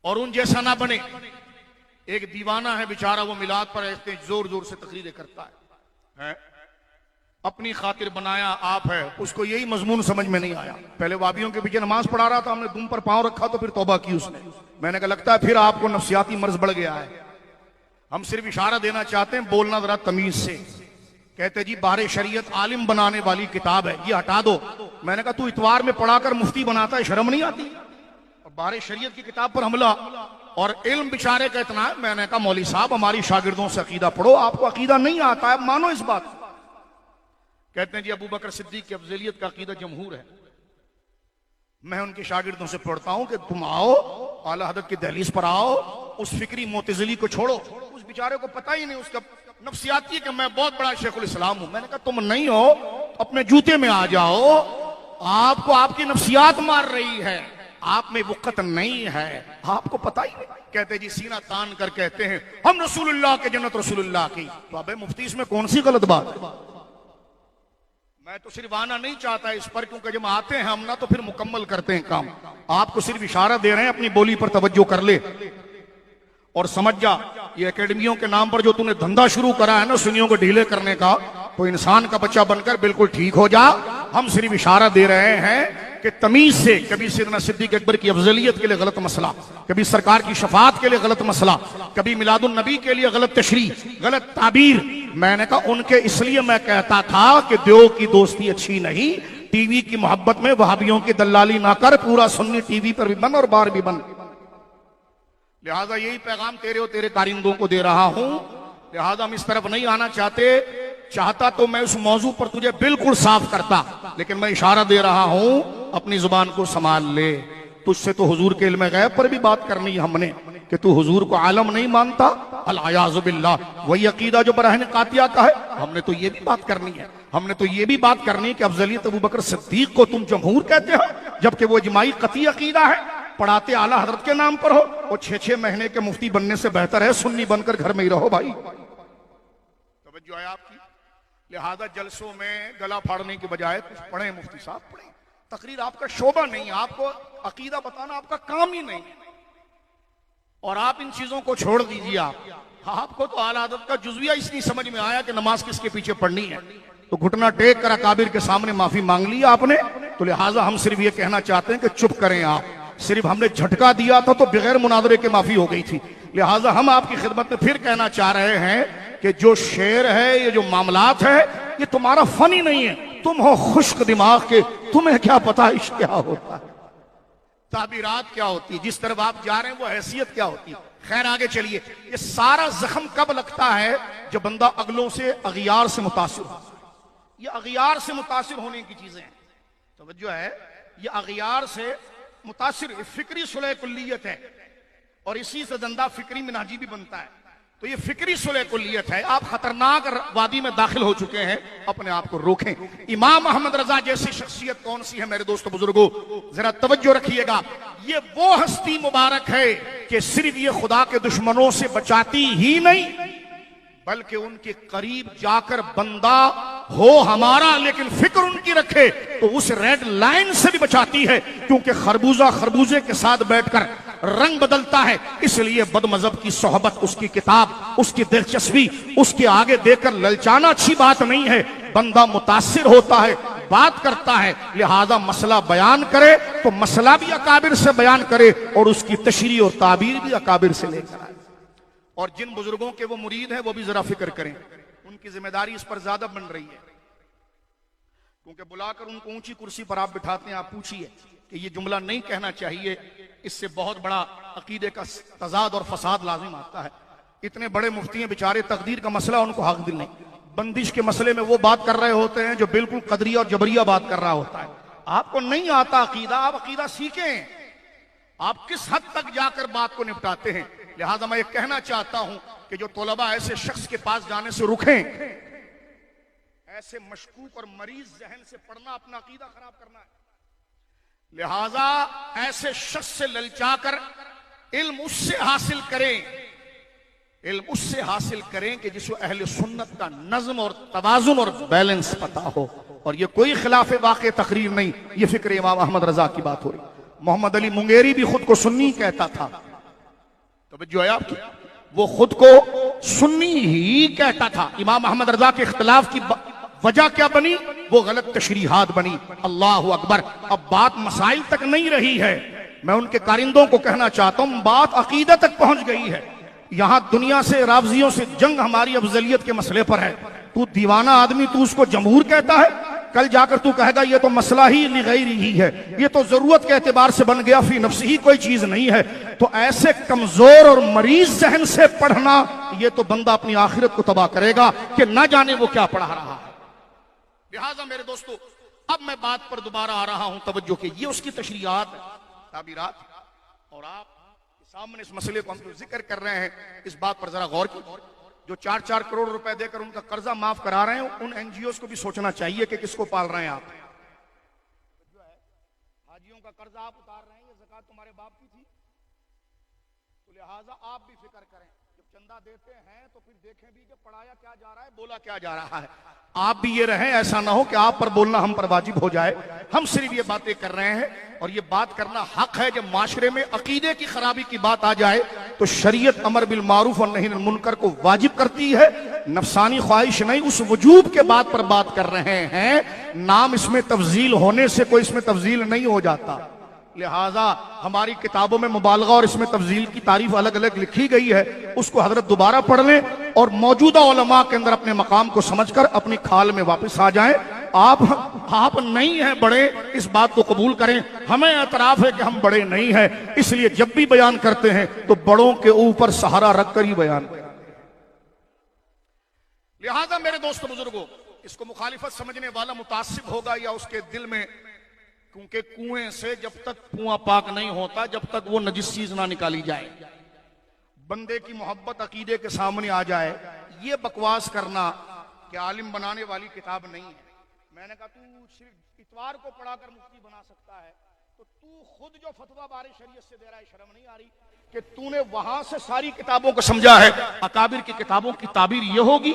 और उन जैसा ना बने। एक दीवाना है बेचारा, वो मिलाद पर ऐसे जोर जोर से तकरीरें करता है? अपनी खातिर बनाया आप है, उसको यही मजमून समझ में नहीं आया। पहले वाबियों के पीछे नमाज पढ़ा रहा था, हमने दुम पर पांव रखा तो फिर तौबा की उसने। मैंने कहा लगता है फिर आपको नफ्सियाती मर्ज बढ़ गया है। हम सिर्फ इशारा देना चाहते हैं, बोलना जरा तमीज से। कहते जी बाहर शरीयत आलिम बनाने वाली किताब है, ये हटा दो। मैंने कहा तू इतवार में पढ़ाकर मुफ्ती बनाता है, शर्म नहीं आती? और बाहर शरीयत की किताब पर हमला, और इल्म बेचारे का इतना है। मैंने कहा मौली साहब हमारी शागिर्दों से अकीदा पढ़ो, आपको अकीदा नहीं आता है, मानो इस बात। कहते हैं जी अबू बकर सिद्दीक की अफजलियत का अकीदा जमहूर है। मैं उनके शागिर्दों से पढ़ता हूं कि तुम आओ, आला हज़रत की दहलीज पर आओ, उस फिक्री मोतजिली को छोड़ो। उस बेचारे को पता ही नहीं, उसका नफ्सियाती है कि मैं बहुत बड़ा शेखुल इस्लाम हूं। मैंने कहा तुम नहीं हो, अपने जूते में आ जाओ, आपको आपकी नफ्सियात मार रही है, आप में वक़्त नहीं है, आपको पता ही नहीं। कहते जी सीना तान कर कहते हैं हम रसूलुल्लाह के जन्नत रसूलुल्लाह की। तो अबे मुफ्ती इसमें कौन सी गलत बात है? मैं तो सिर्फ आना नहीं चाहता इस पर, क्योंकि जब आते हैं हम ना तो फिर मुकम्मल करते हैं काम। आपको सिर्फ इशारा दे रहे हैं, अपनी बोली पर तवज्जो कर ले और समझ जा, ये एकेडमियों के नाम पर जो तूने धंधा शुरू करा है ना सुन्नियों को ढीले करने का, तो इंसान का बच्चा बनकर बिल्कुल ठीक हो जा। हम सिर्फ इशारा दे रहे हैं कि तमीज से, कभी सैयदना सिद्दीक अकबर की अफजलियत के लिए गलत मसला, कभी सरकार की शफात के लिए गलत मसला, कभी मिलादुन नबी के लिए गलत तशरीह, गलत ताबीर। मैंने कहा उनके इसलिए मैं कहता था कि देव की दोस्ती अच्छी नहीं, टीवी की मोहब्बत में वहाबियों की दलाली ना कर, पूरा सुन्नी टीवी पर भी बन और बाहर भी बन। लिहाजा यही पैगाम तेरे और तेरे कारिंदों को दे रहा हूं। लिहाजा हम इस तरफ नहीं आना चाहता तो मैं उस मौजू पर तुझे बिल्कुल साफ करता, लेकिन मैं इशारा दे रहा हूं अपनी जुबान को संभाल ले। तुझसे तो हुजूर के इल्म गैब पर भी बात करनी है हमने कि तू हुजूर को आलम नहीं मानता, अल-आयाज़ु बिल्लाह। वही अकीदा जो बरहन कातिया का है, हमने तो ये भी बात करनी है। हमने तो ये भी बात करनी है कि अफजलियत अबू बकर सिद्दीक को तुम जमहूर कहते हो, जबकि वो इजमाई कती अकीदा है, पढ़ाते आला हजरत के नाम पर हो, और 6-6 महीने के मुफ्ती बनने से बेहतर है सुन्नी बनकर घर में ही रहो भाई। तवज्जो है आपकी? लिहाजा जलसों में गला फाड़ने के बजाय कुछ पढ़े मुफ्ती साहब, पढ़े। तकरीर आपका शोभा नहीं है, आपको अकीदा बताना आपका काम ही नहीं, और आप इन चीजों को छोड़ दीजिए। आपको तो आला हज़रत का जुज़विया इसलिए समझ में आया कि नमाज किसके पीछे पढ़नी है, तो घुटना टेक कर अकाबिर के सामने माफी मांग लिया आपने। तो लिहाजा हम सिर्फ ये कहना चाहते हैं कि चुप करें आप। सिर्फ हमने झटका दिया था तो बगैर मुनादरे के माफी हो गई थी। लिहाजा हम आपकी खिदमत में फिर कहना चाह रहे हैं कि जो शेर है, ये जो मामलात है, ये तुम्हारा फन ही नहीं है। तुम हो खुश्क दिमाग के, तुम्हें क्या पता इश्क क्या होता है, ताबीरात क्या होती है, जिस तरफ आप जा रहे हैं वो हैसियत क्या होती है। खैर आगे चलिए। ये सारा जख्म कब लगता है? जब बंदा अगलों से अगियार से मुतासिर हो। ये अगियार से मुतासिर होने की चीजें हैं, तवज्जो है। ये अगियार से मुतासिर फिक्री सुलह कुल्लियत है, और इसी से धंधा फिक्री मिनाजी भी बनता है। तो ये फिक्री सुलह कुल्लियत है। आप खतरनाक वादी में दाखिल हो चुके हैं, अपने आप को रोकें। इमाम अहमद रजा जैसी शख्सियत कौन सी है मेरे दोस्तों बुजुर्गों, जरा तवज्जो रखिएगा। ये वो हस्ती मुबारक है कि सिर्फ ये खुदा के दुश्मनों से बचाती ही नहीं, बल्कि उनके करीब जाकर बंदा हो हमारा लेकिन फिक्र उनकी रखे तो उस रेड लाइन से भी बचाती है, क्योंकि खरबूजा खरबूजे के साथ बैठकर रंग बदलता है। इसलिए बदमजहब की सोहबत, उसकी किताब, उसकी दिलचस्पी उसके आगे देकर ललचाना अच्छी बात नहीं है। बंदा मुतासिर होता है, बात करता है, लिहाजा मसला बयान करे तो मसला भी अकाबिर से बयान करे और उसकी तशरीह और ताबीर भी अकाबिर से लेकर आए। और जिन बुजुर्गों के वो मुरीद हैं वो भी जरा फिक्र करें, उनकी जिम्मेदारी इस पर ज्यादा बन रही है, क्योंकि बुलाकर उनको ऊंची कुर्सी पर आप बिठाते हैं। आप पूछिए कि ये जुमला नहीं कहना चाहिए, इससे बहुत बड़ा अकीदे का तजाद और फसाद लाजिम आता है। इतने बड़े मुफ्ती हैं बेचारे, तकदीर का मसला उनको हक दिल नहीं, बंदिश के मसले में वो बात कर रहे होते हैं जो बिल्कुल कदरिया और जबरिया बात कर रहा होता है। आपको नहीं आता अकीदा, आप अकीदा सीखें, आप किस हद तक जाकर बात को निपटाते हैं। लिहाजा मैं ये कहना चाहता हूं कि जो तोलबा ऐसे शख्स के पास जाने से रुकें, ऐसे मशकूक और मरीज जहन से पढ़ना अपना अकीदा खराब करना है। लिहाजा ऐसे शख्स से ललचाकर इल्म उससे हासिल करें, इल्म उससे हासिल करें कि जिसको अहले सुन्नत का नज्म और तवाजुन और बैलेंस पता हो। और ये कोई खिलाफ वाक़े तकरीर नहीं, ये फिक्र इमाम अहमद रजा की बात हो रही। मोहम्मद अली मुंगेरी भी खुद को सुन्नी कहता था, तवज्जो है आपकी। वो खुद को सुन्नी ही कहता था। इमाम अहमद रजा के इख्तिलाफ की वजह क्या बनी? वो गलत तशरीहात बनी। अल्लाह अकबर। अब बात मसाइल तक नहीं रही है। मैं उनके कारिंदों को कहना चाहता हूं, बात अकीदा तक पहुंच गई है। यहां दुनिया से रावजियों से जंग हमारी अफजलियत के मसले पर है। तू दीवाना आदमी, तू उसको जमहूर कहता है, कल जाकर तू कहेगा ये तो मसला ही लिगैरी ही है, ये तो जरूरत के एतबार से बन गया, फी नफ्स ही कोई चीज नहीं है। तो ऐसे कमजोर और मरीज जहन से पढ़ना, ये तो बंदा अपनी आखिरत को तबाह करेगा कि न जाने वो क्या पढ़ा रहा है। लिहाजा मेरे दोस्तों, अब मैं बात पर दोबारा आ रहा हूं, तवज्जो के। ये उसकी तशरीहात है, ताबीरात, और आप सामने इस मसले को हम जो जिक्र कर रहे हैं, इस बात पर जरा गौर कीजिए। जो 4-4 करोड़ रुपए देकर उनका कर्जा माफ करा रहे हैं, उन एनजीओ को भी सोचना चाहिए कि किसको पाल रहे हैं आप। हाजियों का कर्जा आप उतार रहे हैं, ये ज़कात तुम्हारे बाप की थी, तो लिहाजा आप भी फिक्र करें। जब चंदा देते हैं तो फिर देखें भी कि पढ़ाया क्या जा रहा है, बोला क्या जा रहा है। आप भी ये रहें, ऐसा ना हो कि आप पर बोलना हम पर वाजिब हो जाए। हम सिर्फ ये बातें कर रहे हैं, और ये बात करना हक है। जब माशरे में अकीदे की खराबी की बात आ जाए तो शरीयत अमर बिल मारूफ और नही अनिल मुनकर को वाजिब करती है, नफसानी ख्वाहिश नहीं। उस वजूब के बात पर बात कर रहे हैं। नाम इसमें तफजील होने से कोई इसमें तफजील नहीं हो जाता। लिहाजा हमारी किताबों में मुबालगा और इसमें तफजील की तारीफ अलग अलग लिखी गई है, उसको हजरत दोबारा पढ़ लें और मौजूदा उलमा के अंदर अपने मकाम को समझकर अपनी खाल में वापस आ जाएं। आप नहीं हैं बड़े, इस बात को कबूल करें। हमें एतराफ है कि हम बड़े नहीं हैं, इसलिए जब भी बयान करते हैं तो बड़ों के ऊपर सहारा रखकर ही बयान करें। लिहाजा मेरे दोस्तों बुजुर्गों, इसको मुखालिफत समझने वाला मुतासिब होगा या उसके दिल में, क्योंकि कुएं से जब तक कुआं पाक नहीं होता, जब तक वो नजिस चीज ना निकाली जाए, बंदे की मोहब्बत अकीदे के सामने आ जाए, ये बकवास करना कि आलिम बनाने वाली किताब नहीं है। मैंने कहा तू सिर्फ इतवार को पढ़ाकर मुफ्ती बना सकता है, तो तू खुद जो फतवा बारे शरीयत से दे रहा है, शर्म नहीं आ रही कि तूने वहां से सारी किताबों को समझा है? अकाबिर की किताबों की ताबीर ये होगी,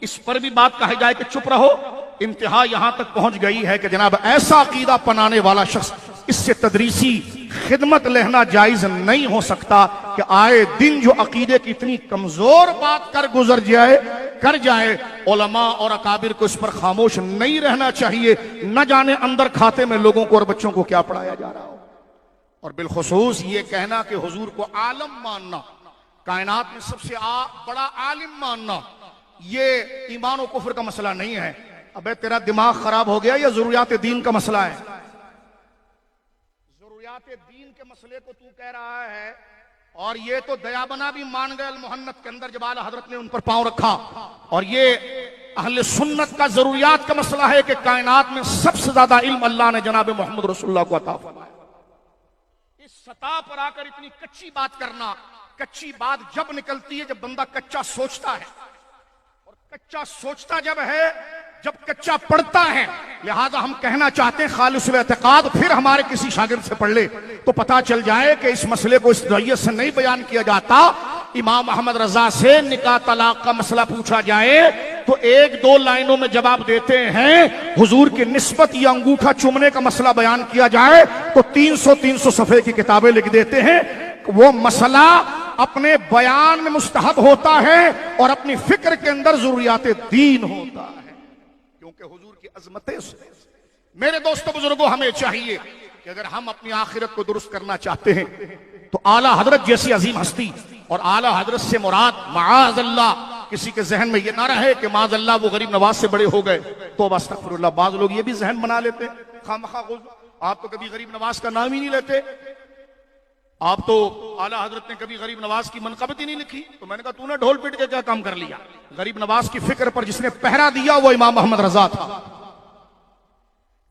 इस पर भी बात कही जाए कि चुप रहो। इंतहा यहां तक पहुंच गई है कि जनाब ऐसा अकीदा पनाने वाला शख्स, इससे तदरीसी खिदमत लेना जायज नहीं हो सकता कि आए दिन जो अकीदे की इतनी कमजोर बात कर जाए, उलमा और अकाबिर को इस पर खामोश नहीं रहना चाहिए। न जाने अंदर खाते में लोगों को और बच्चों को क्या पढ़ाया जा रहा हो। और बिलखुसूस ये कहना कि हुजूर को आलम मानना, कायनात में सबसे बड़ा आलिम मानना, ये ईमान और कुफ्र का मसला नहीं है। अबे तेरा दिमाग खराब हो गया या जरूरियात दीन का मसला है? जरूरियात दीन के मसले को तू कह रहा है, और ये तो दयाबना भी मान गए मुहन्नत के अंदर जब आला हजरत ने उन पर पांव रखा। और ये अहले सुन्नत का जरूरियात का मसला है कि कायनात में सबसे ज्यादा इल्म अल्लाह ने जनाब मोहम्मद रसूलुल्लाह को अता फरमाया। इस सतह पर आकर इतनी कच्ची बात करना, कच्ची बात जब निकलती है जब बंदा कच्चा सोचता है, और कच्चा सोचता जब है जब कच्चा पढ़ता है। लिहाजा हम कहना चाहते हैं खालिसुल एतकाद फिर हमारे किसी शागिर्द से पढ़ ले तो पता चल जाए कि इस मसले को इस रवैये से नहीं बयान किया जाता। इमाम अहमद रजा से निकाह तलाक का मसला पूछा जाए तो 1-2 लाइनों में जवाब देते हैं। हुजूर की निस्बत या अंगूठा चूमने का मसला बयान किया जाए तो 300 सफ़े की किताबें लिख देते हैं। वो मसला अपने बयान में मुस्तहब होता है और अपनी फिक्र के अंदर जरूरियात दीन होता है, क्योंकि हुजूर की अजमतें। मेरे दोस्तों बुजुर्गों, हमें चाहिए कि अगर हम अपनी आखिरत को दुरुस्त करना चाहते हैं तो आला हजरत जैसी अजीम हस्ती, और आला हजरत से मुराद माअज़ल्लाह किसी के जहन में ये ना रहे कि माअज़ल्लाह वो गरीब नवाज से बड़े हो गए, तो अस्तगफिरुल्लाह। बाज लोग ये भी जहन बना लेते हैं खामखा। आप तो कभी गरीब नवाज का नाम ही नहीं लेते, आप तो आला हजरत ने कभी गरीब नवाज की मनकबत ही नहीं लिखी। तो मैंने कहा तूने ढोल पीट के क्या काम कर लिया? गरीब नवाज की फिक्र पर जिसने पहरा दिया वो इमाम अहमद रजा था।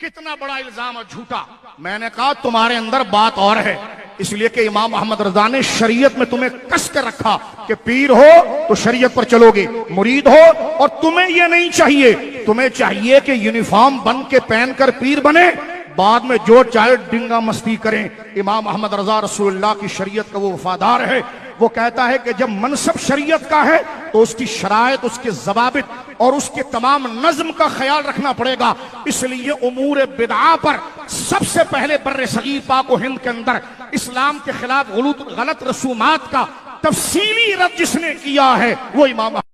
कितना बड़ा इल्जाम और झूठा। मैंने कहा तुम्हारे अंदर बात और है, इसलिए कि इमाम अहमद रजा ने शरीयत में तुम्हें कस कर रखा कि पीर हो तो शरीयत पर चलोगे, मुरीद हो और तुम्हें यह नहीं चाहिए, तुम्हें चाहिए कि यूनिफॉर्म बन के पहनकर पीर बने, बाद में जो चाहे डिंगा मस्ती करें। इमाम अहमद रजा रसूलुल्लाह की शरीयत का वो वफादार है। वो कहता है कि जब मनसब शरीयत का है तो उसकी शरायत, उसके जवाबित और उसके तमाम नज्म का ख्याल रखना पड़ेगा। इसलिए उमूर बिदआ पर सबसे पहले बर्रे सगीर पाक व हिंद के अंदर इस्लाम के खिलाफ गलत रसूमात का तफसीली रद्द जिसने किया है वो इमाम